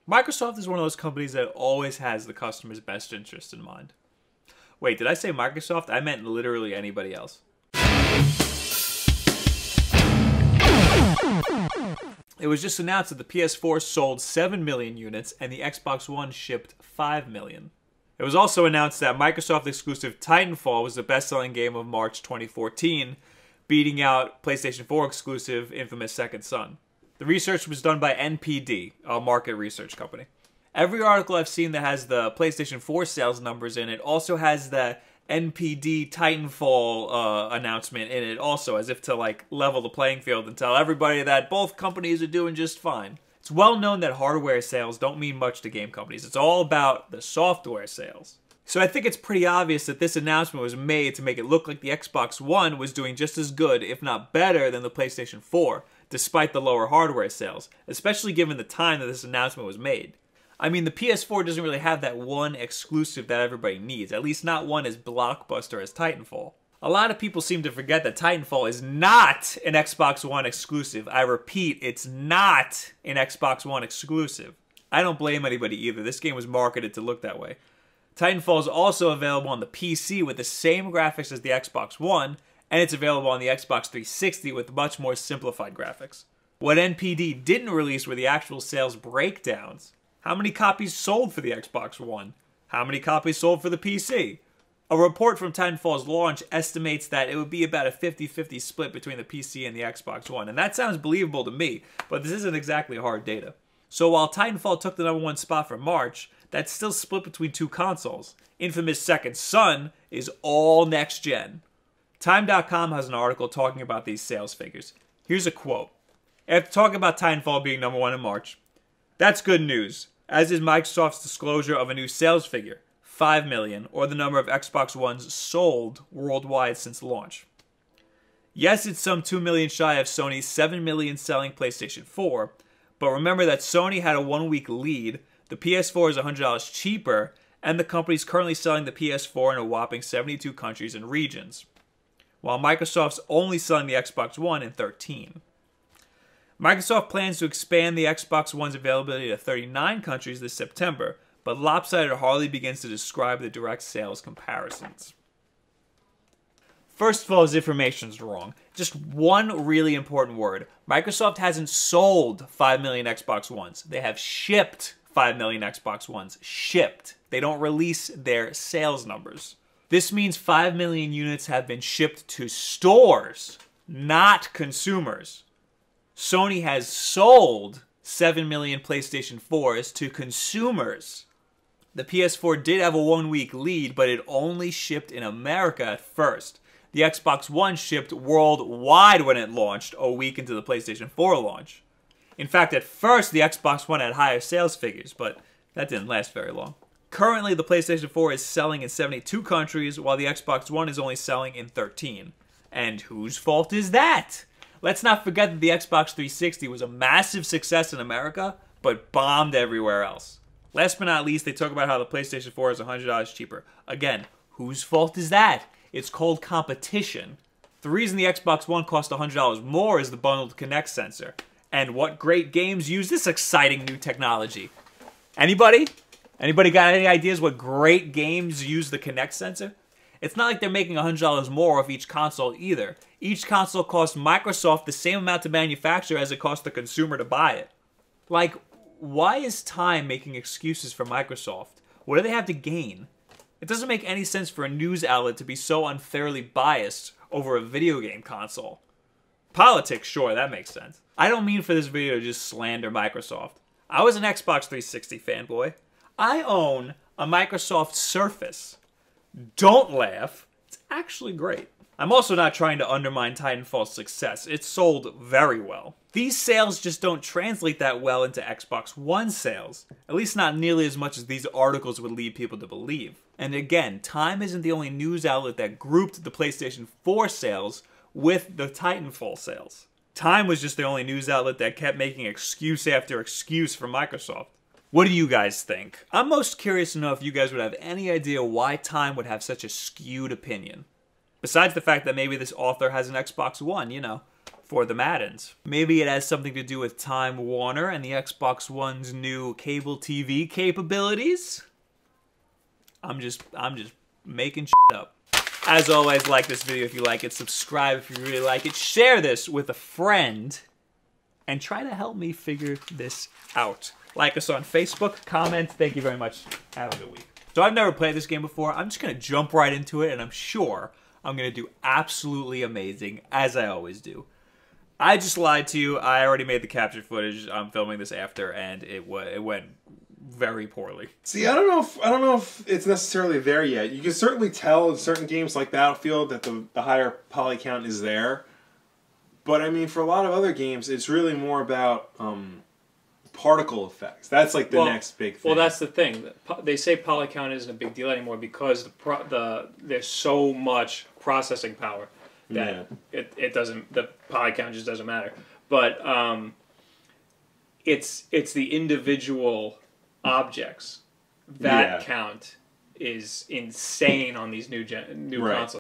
Microsoft is one of those companies that always has the customer's best interest in mind. Wait, did I say Microsoft? I meant literally anybody else. It was just announced that the PS4 sold 7 million units and the Xbox One shipped 5 million. It was also announced that Microsoft exclusive Titanfall was the best-selling game of March 2014, beating out PlayStation 4 exclusive infamous Second Son. The research was done by NPD, a market research company. Every article I've seen that has the PlayStation 4 sales numbers in it also has the NPD Titanfall announcement in it also, as if to like level the playing field and tell everybody that both companies are doing just fine. It's well known that hardware sales don't mean much to game companies. It's all about the software sales. So I think it's pretty obvious that this announcement was made to make it look like the Xbox One was doing just as good, if not better, than the PlayStation 4, despite the lower hardware sales, especially given the time that this announcement was made. I mean, the PS4 doesn't really have that one exclusive that everybody needs, at least not one as blockbuster as Titanfall. A lot of people seem to forget that Titanfall is not an Xbox One exclusive. I repeat, it's not an Xbox One exclusive. I don't blame anybody either. This game was marketed to look that way. Titanfall is also available on the PC with the same graphics as the Xbox One, and it's available on the Xbox 360 with much more simplified graphics. What NPD didn't release were the actual sales breakdowns. How many copies sold for the Xbox One? How many copies sold for the PC? A report from Titanfall's launch estimates that it would be about a 50-50 split between the PC and the Xbox One, and that sounds believable to me, but this isn't exactly hard data. So while Titanfall took the #1 spot for March, that's still split between two consoles. Infamous Second Son is all next-gen. Time.com has an article talking about these sales figures. Here's a quote. After talking about Titanfall being #1 in March, "That's good news, as is Microsoft's disclosure of a new sales figure, 5 million, or the number of Xbox Ones sold worldwide since launch. Yes, it's some 2 million shy of Sony's 7 million selling PlayStation 4, but remember that Sony had a 1-week lead, the PS4 is $100 cheaper, and the company's currently selling the PS4 in a whopping 72 countries and regions, while Microsoft's only selling the Xbox One in 13. Microsoft plans to expand the Xbox One's availability to 39 countries this September, but Lopsided hardly begins to describe the direct sales comparisons." First of all, his information's wrong. Just one really important word. Microsoft hasn't sold 5 million Xbox Ones. They have shipped 5 million Xbox Ones. Shipped. They don't release their sales numbers. This means 5 million units have been shipped to stores, not consumers. Sony has sold 7 million PlayStation 4s to consumers. The PS4 did have a 1-week lead, but it only shipped in America at first. The Xbox One shipped worldwide when it launched, a week into the PlayStation 4 launch. In fact, at first, the Xbox One had higher sales figures, but that didn't last very long. Currently, the PlayStation 4 is selling in 72 countries, while the Xbox One is only selling in 13. And whose fault is that? Let's not forget that the Xbox 360 was a massive success in America, but bombed everywhere else. Last but not least, they talk about how the PlayStation 4 is $100 cheaper. Again, whose fault is that? It's called competition. The reason the Xbox One cost $100 more is the bundled Kinect sensor. And what great games use this exciting new technology? Anybody? Anybody got any ideas what great games use the Kinect sensor? It's not like they're making $100 more off each console either. Each console costs Microsoft the same amount to manufacture as it costs the consumer to buy it. Like, why is Time making excuses for Microsoft? What do they have to gain? It doesn't make any sense for a news outlet to be so unfairly biased over a video game console. Politics, sure, that makes sense. I don't mean for this video to just slander Microsoft. I was an Xbox 360 fanboy. I own a Microsoft Surface. Don't laugh. It's actually great. I'm also not trying to undermine Titanfall's success. It sold very well. These sales just don't translate that well into Xbox One sales. At least not nearly as much as these articles would lead people to believe. And again, Time isn't the only news outlet that grouped the PlayStation 4 sales with the Titanfall sales. Time was just the only news outlet that kept making excuse after excuse for Microsoft. What do you guys think? I'm most curious to know if you guys would have any idea why Time would have such a skewed opinion. Besides the fact that maybe this author has an Xbox One, you know. for the Maddens. Maybe it has something to do with Time Warner and the Xbox One's new cable TV capabilities. I'm just making shit up. As always, like this video if you like it, subscribe if you really like it, share this with a friend, and try to help me figure this out. Like us on Facebook, comment. Thank you very much. Have a good week. So I've never played this game before. I'm just going to jump right into it, and I'm sure I'm going to do absolutely amazing, as I always do. I just lied to you. I already made the captured footage. I'm filming this after, and it went very poorly. See, I don't know if it's necessarily there yet. You can certainly tell in certain games like Battlefield that the higher poly count is there. But I mean, for a lot of other games, it's really more about particle effects. That's like the next big thing. Well, that's the thing. They say poly count isn't a big deal anymore because there's so much processing power that it doesn't. The poly count just doesn't matter. But it's the individual objects that count is insane on these new consoles.